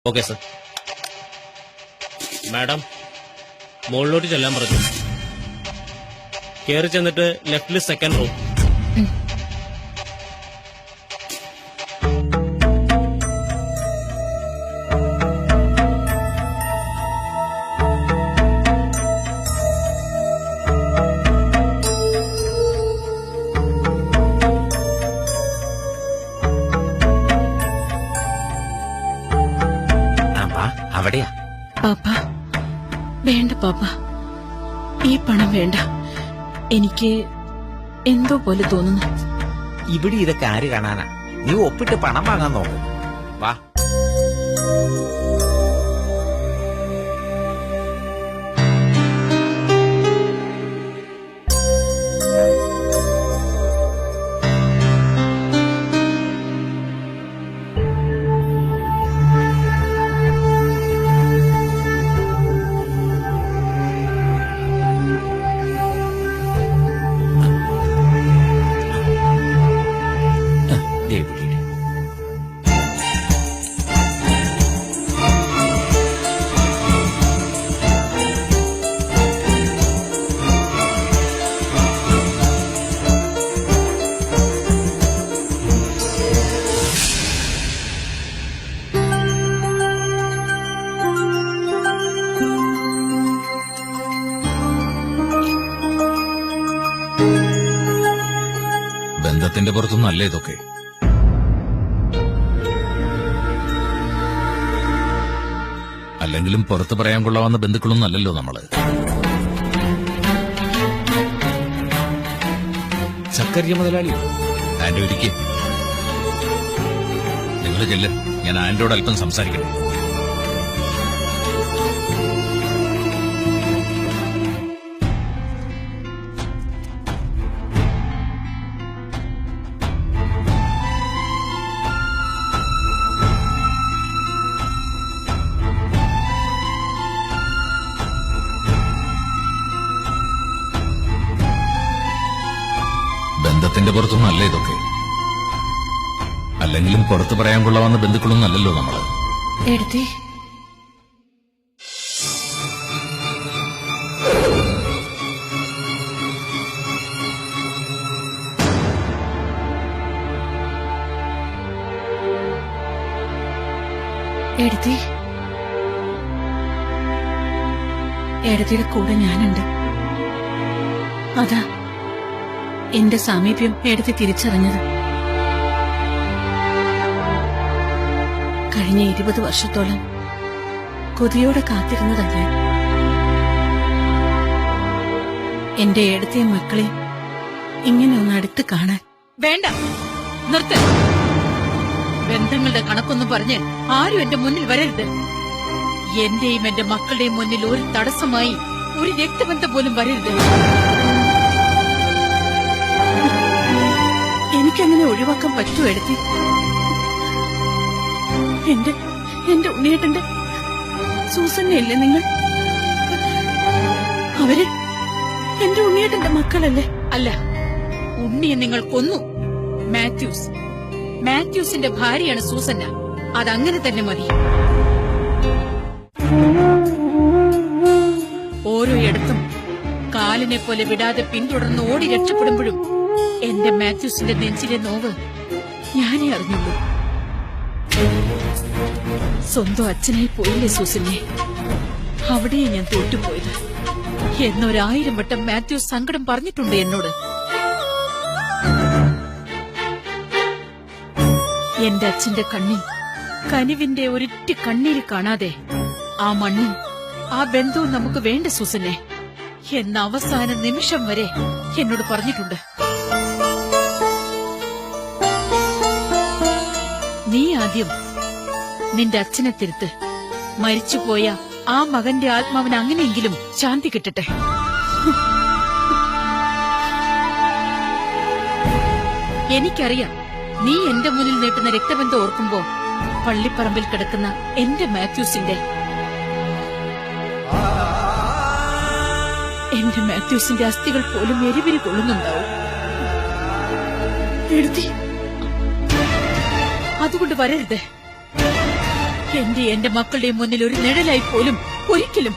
Okay sir. Madam മുകളിലോട്ട് ചെല്ലാൻ പറഞ്ഞു. കയറി ചെന്നിട്ട് ലെഫ്റ്റില് സെക്കൻഡ് റൂം. അവിടെയാ പാപ്പ. വേണ്ട പാപ്പ, ഈ പണം വേണ്ട. എനിക്ക് എന്തോ പോലെ തോന്നുന്നു. ഇവിടെ ഇതൊക്കെ ആര് കാണാനാ? നീ ഒപ്പിട്ട് പണം വാങ്ങാൻ നോക്ക്. വാ. ബന്ധത്തിന്റെ പുറത്തൊന്നല്ല ഇതൊക്കെ. അല്ലെങ്കിലും പുറത്ത് പറയാൻ കൊള്ളാവുന്ന ബന്ധുക്കളൊന്നും അല്ലല്ലോ നമ്മള്. ചക്കരിയ മുതലാളി, ആൻഡോ ഇരിക്കെ. നിങ്ങൾ ചെല്ല്, ഞാൻ ആൻഡോട് അല്പം സംസാരിക്കട്ടെ. ബന്ധത്തിന്റെ പുറത്തൊന്നും അല്ല ഇതൊക്കെ. അല്ലെങ്കിലും പുറത്ത് പറയാൻ കൊള്ളാവുന്ന ബന്ധുക്കളൊന്നും അല്ലല്ലോ നമ്മള്. എടുത്തി എടുത്തി എടുത്തിയുടെ കൂടെ ഞാനുണ്ട്. അതാ എന്റെ സാമീപ്യം എടുത്തി തിരിച്ചറിഞ്ഞത്. കഴിഞ്ഞ 20 വർഷത്തോളം കൊതിയോടെ കാത്തിരുന്നതല്ലേ എന്റെ എടുത്തിയ മക്കളെ ഇങ്ങനെ ഒന്ന് അടുത്ത് കാണാൻ. വേണ്ട, നിർത്ത്. ബന്ധങ്ങളുടെ കണക്കൊന്നും പറഞ്ഞ് ആരും എന്റെ മുന്നിൽ വരരുത്. എന്റെയും എന്റെ മക്കളുടെയും മുന്നിൽ ഒരു തടസ്സമായി ഒരു രക്തബന്ധം പോലും വരരുത്. എനിക്കങ്ങനെ ഒഴിവാക്കാൻ പറ്റുമോ എടുത്തി? എന്റെ ഉണ്ണിയേട്ടന്റെ സൂസന്നയല്ലേ നിങ്ങൾ? അവര് എന്റെ ഉണ്ണിയേട്ടന്റെ മക്കളല്ലേ? അല്ല, ഉണ്ണിയെ നിങ്ങൾ കൊന്നു. മാത്യൂസിന്റെ ഭാര്യയാണ് സൂസന്ന. അതങ്ങനെ തന്നെ മതി. ഓരോ ഇടത്തും കാലിനെ പോലെ വിടാതെ പിന്തുടർന്ന് ഓടി രക്ഷപ്പെടുമ്പോഴും എന്റെ മാത്യൂസിന്റെ നെഞ്ചിലെ നോവ് ഞാനേ അറിഞ്ഞുള്ളൂ. സ്വന്തം അച്ഛനായി പോയില്ലേ സൂസന്നെ? അവിടെയെ ഞാൻ തോറ്റുപോയത്. എന്നൊരായിരം വട്ടം മാത്യൂസ് സങ്കടം പറഞ്ഞിട്ടുണ്ട് എന്നോട്. എന്റെ അച്ഛന്റെ കണ്ണിൽ കനിവിന്റെ ഒരിറ്റ കണ്ണീര് കാണാതെ ആ മണ്ണും ആ ബന്ധവും നമുക്ക് വേണ്ട സൂസന്നെ എന്ന അവസാന നിമിഷം വരെ എന്നോട് പറഞ്ഞിട്ടുണ്ട്. നീ ആദ്യം നിന്റെ അച്ഛനെ തിരുത്ത്. മരിച്ചുപോയ ആ മകന്റെ ആത്മാവിന് അങ്ങനെയെങ്കിലും ശാന്തി കിട്ടട്ടെ. എനിക്കറിയാം, നീ എന്റെ മുന്നിൽ നീട്ടുന്ന രക്തബന്ധം ഓർക്കുമ്പോ പള്ളിപ്പറമ്പിൽ കിടക്കുന്ന എന്റെ മാത്യൂസിന്റെ അസ്ഥികൾ പോലും എരിവിരി കൊള്ളുന്നുണ്ടാവും. അതുകൊണ്ട് വരരുത്. എന്റെ മക്കളുടെ മുന്നിൽ ഒരു നിഴലായി പോലും ഒരിക്കലും